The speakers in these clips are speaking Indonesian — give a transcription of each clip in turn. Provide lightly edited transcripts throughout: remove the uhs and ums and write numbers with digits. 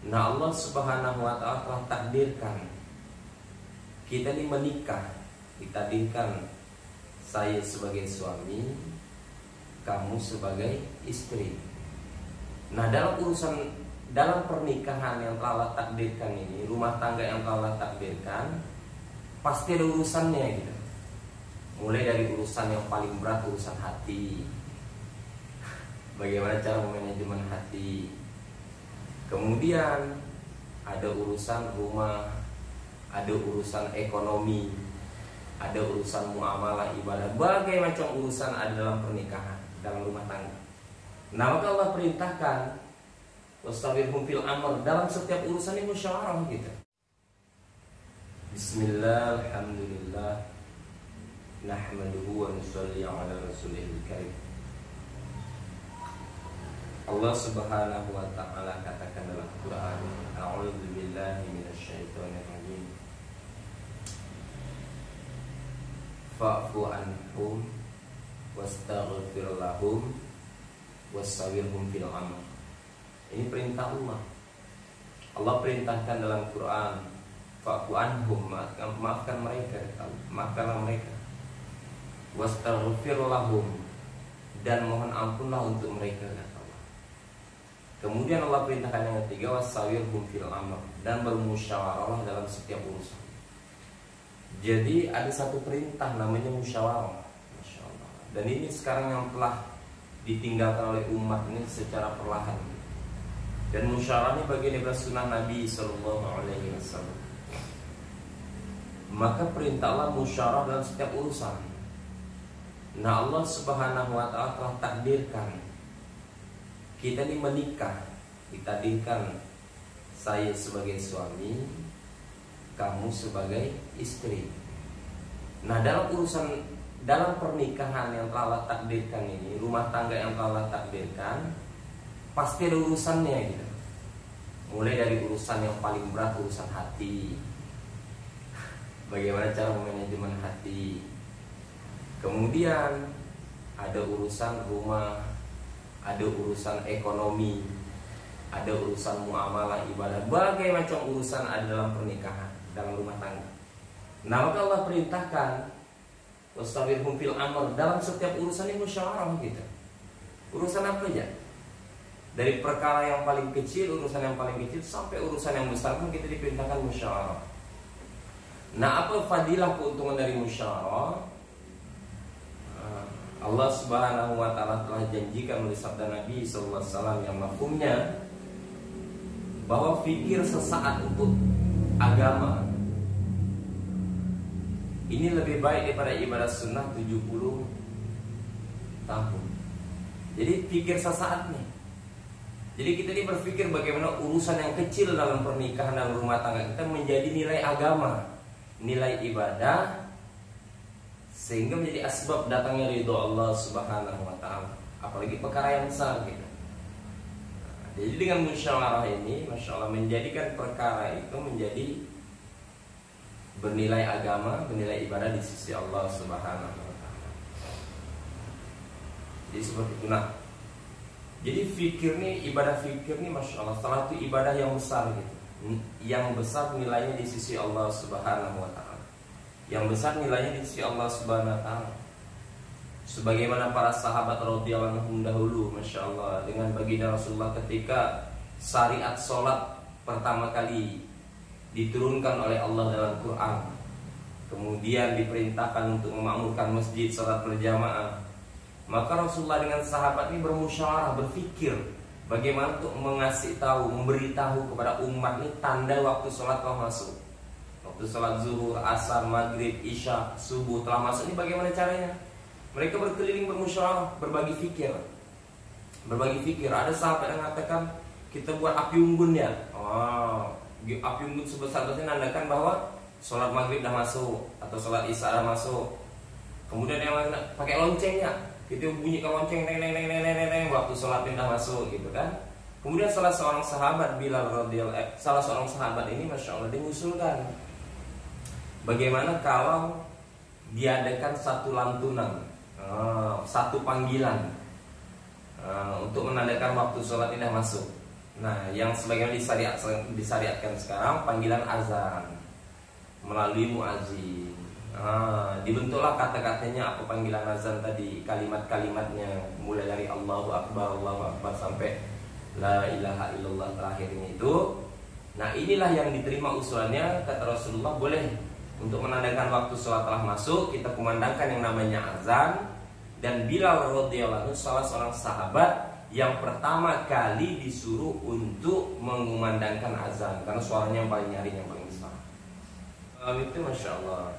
Nah, Allah Subhanahu wa ta'ala telah takdirkan kita ini menikah. Ditakdirkan saya sebagai suami, kamu sebagai istri. Nah, dalam pernikahan yang telah Allah takdirkan ini, rumah tangga yang telah Allah takdirkan, pasti ada urusannya gitu. Mulai dari urusan yang paling berat, urusan hati. Bagaimana cara memanajemen hati. Kemudian ada urusan rumah, ada urusan ekonomi, ada urusan muamalah ibadah. Berbagai macam urusan ada dalam pernikahan, dalam rumah tangga. Nah, maka Allah perintahkan wastawirhum fil amr, dalam setiap urusan ini musyawarah gitu. Bismillah, alhamdulillah, nahmaduhu wa nusalli ala rasulihil karim. Allah Subhanahu wa ta'ala katakan dalam Quran, a'udzu billahi minasyaitonir rajim. Fa'fu anhum wastaghfir lahum wasawirhum fil amr. Ini perintah Allah. Allah perintahkan dalam Quran, fa'fu anhum, maafkan mereka, maafkanlah mereka. Wastaghfir lahum, dan mohon ampunlah untuk mereka, kata Allah. Kemudian Allah perintahkan yang ketiga, wasawirhum fil amr, dan bermusyawarah dalam setiap urusan. Jadi ada satu perintah namanya musyawarah, Masya Allah. Dan ini sekarang yang telah ditinggalkan oleh umat ini secara perlahan. Dan musyawarah ini bagian dari sunnah Nabi Sallallahu Alaihi Wasallam. Maka perintah Allah musyawarah dalam setiap urusan. Nah, Allah Subhanahu wa ta'ala telah takdirkan kita ini menikah. Ditakdirkan saya sebagai suami, kamu sebagai istri. Nah, dalam pernikahan yang telah Allah takdirkan ini, rumah tangga yang telah Allah takdirkan, pasti ada urusannya gitu. Mulai dari urusan yang paling berat, urusan hati. Bagaimana cara memanajemen hati. Kemudian ada urusan rumah, ada urusan ekonomi, ada urusan muamalah ibadah. Berbagai macam urusan ada dalam pernikahan, dalam rumah tangga. Nah, maka Allah perintahkan wastawirhum fil amr, dalam setiap urusan ini musyawarah gitu. Urusan apa aja? Dari perkara yang paling kecil, urusan yang paling kecil, sampai urusan yang besar pun kita diperintahkan musyawarah. Nah, apa fadilah keuntungan dari musyawarah? Allah Subhanahu wa ta'ala telah janjikan melalui sabda Nabi sallallahu alaihi wasallam yang mafhumnya bahwa fikir sesaat untuk agama ini lebih baik daripada ibadah sunnah 70 tahun. Jadi pikir sesaat nih. Jadi kita ini berpikir bagaimana urusan yang kecil dalam pernikahan dan rumah tangga kita menjadi nilai agama, nilai ibadah, sehingga menjadi asbab datangnya ridho Allah Subhanahu wa ta'ala. Apalagi perkara yang besar gitu. Jadi dengan musyawarah ini, Masya Allah, menjadikan perkara itu menjadi bernilai agama, bernilai ibadah di sisi Allah Subhanahu wa ta'ala. Jadi seperti itu. Nah, jadi fikir nih, ibadah fikir nih, Masya Allah, salah satu ibadah yang besar gitu. Yang besar nilainya di sisi Allah Subhanahu wa ta'ala. Yang besar nilainya di sisi Allah Subhanahu wa ta'ala. Sebagaimana para sahabat radhiyallahu anhum dahulu, Masya Allah, dengan baginda Rasulullah ketika syariat sholat pertama kali diturunkan oleh Allah dalam Quran, kemudian diperintahkan untuk memakmurkan masjid sholat berjamaah, maka Rasulullah dengan sahabat ini bermusyawarah, berpikir bagaimana untuk mengasih tahu, memberitahu kepada umat ini tanda waktu sholat telah masuk. Waktu sholat zuhur, asar, maghrib, isya, subuh telah masuk, ini bagaimana caranya? Mereka berkeliling bermusyawarah, berbagi fikir. Ada sahabat yang mengatakan kita buat api unggun ya. Api unggun sebesar-besarnya menandakan bahwa sholat maghrib dah masuk atau sholat isya dah masuk. Kemudian yang lain pakai loncengnya, kita bunyikan lonceng, neng, waktu sholat dah masuk gitu kan. Kemudian salah seorang sahabat Bilal radhiyallahu, salah seorang sahabat ini, Masya Allah, dia mengusulkan bagaimana kalau diadakan satu lantunan, satu panggilan untuk menandakan waktu sholat ini dah masuk. Nah, yang sebagaimana disyariatkan sekarang panggilan azan melalui muazin. Dibentuklah kata-katanya, apa panggilan azan tadi, kalimat-kalimatnya mulai dari Allahu Akbar sampai la ilaha illallah terakhir ini itu. Nah, inilah yang diterima usulannya, kata Rasulullah, boleh untuk menandakan waktu sholat telah masuk, kita kumandangkan yang namanya azan. Dan Bilal radhiyallahu anhu salah seorang sahabat yang pertama kali disuruh untuk mengumandangkan azan karena suaranya yang paling nyaring, yang paling besar. Itu masya Allah,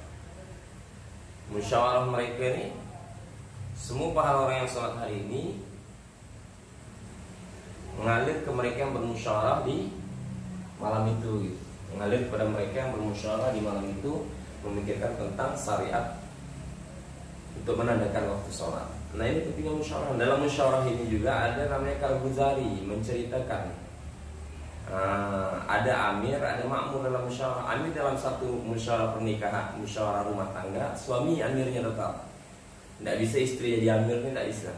musyawarah mereka ini, semua pahala orang yang sholat hari ini mengalir ke mereka yang bermusyawarah di malam itu, gitu. Mengalir kepada mereka yang bermusyawarah di malam itu, memikirkan tentang syariat untuk menandakan waktu sholat. Nah, ini pentingnya musyawarah. Dalam musyawarah ini juga ada namanya Al-Ghazali menceritakan, ada amir, ada makmur dalam musyawarah. Amir dalam satu musyawarah pernikahan, musyawarah rumah tangga, suami amirnya tetap. Tidak bisa istri jadi amir, tidak bisa.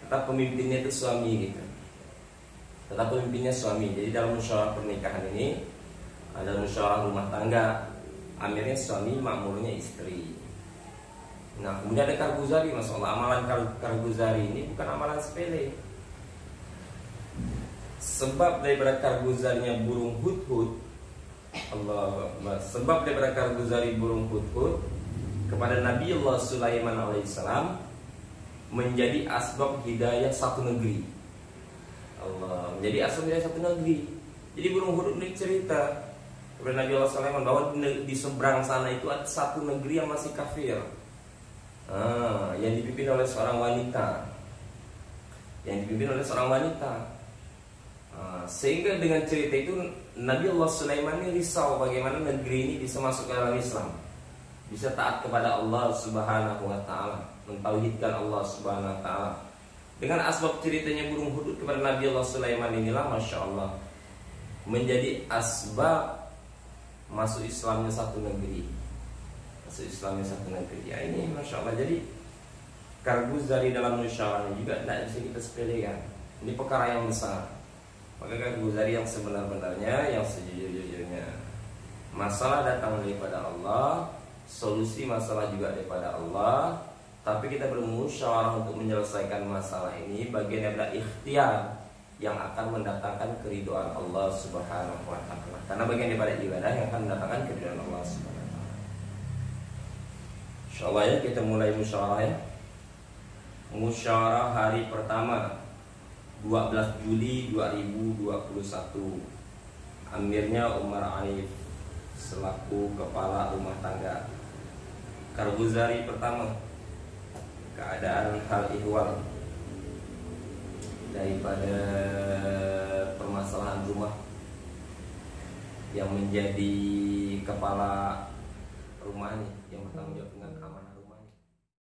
Tetap pemimpinnya itu suami, gitu. Tetap pemimpinnya suami. Jadi dalam musyawarah pernikahan ini ada musyawarah rumah tangga, amirnya suami, makmurnya istri. Nah, kemudian ada Al-Ghazali, masya Allah. Amalan Al-Ghazali ini bukan amalan sepele. Sebab daripada Al-Ghazalinya burung hudhud, Allah Akbar. Sebab daripada Al-Ghazali burung hudhud kepada Nabi Allah Sulaiman alaihissalam menjadi asbab hidayah satu negeri. Allah, menjadi asbab hidayah satu negeri. Jadi burung hudhud ini cerita kepada Nabi Allah Sulaiman bahwa di seberang sana itu ada satu negeri yang masih kafir. Yang dipimpin oleh seorang wanita, sehingga dengan cerita itu Nabi Allah Sulaiman ini risau bagaimana negeri ini bisa masuk ke dalam Islam, bisa taat kepada Allah Subhanahu wa ta'ala, mentauhidkan Allah Subhanahu wa ta'ala. Dengan asbab ceritanya burung hudud kepada Nabi Allah Sulaiman inilah, masya Allah, menjadi asbab masuk Islamnya satu negeri. Ya, ini masya Allah. Jadi Al-Ghazali dalam musyawarah juga tidak bisa kita sepelekan. Ini perkara yang besar. Maka Al-Ghazali yang sebenar-benarnya, yang sejujur-jujurnya, masalah datang daripada Allah, solusi masalah juga daripada Allah. Tapi kita bermusyawarah untuk menyelesaikan masalah ini bagian dari ikhtiar yang akan mendatangkan keridhaan Allah Subhanahu wa ta'ala. Karena bagian daripada ibadah yang akan mendatangkan keridhaan Allah Subhanahu wa ta'ala. Insyaallah ya, kita mulai musyawarah ya. Musyawarah hari pertama 12 Juli 2021. Amirnya Umar Arif selaku kepala rumah tangga. Al-Ghazali pertama, keadaan hal ihwal daripada permasalahan rumah yang menjadi kepala rumah ini yang bertanggung jawab dengan keamanan.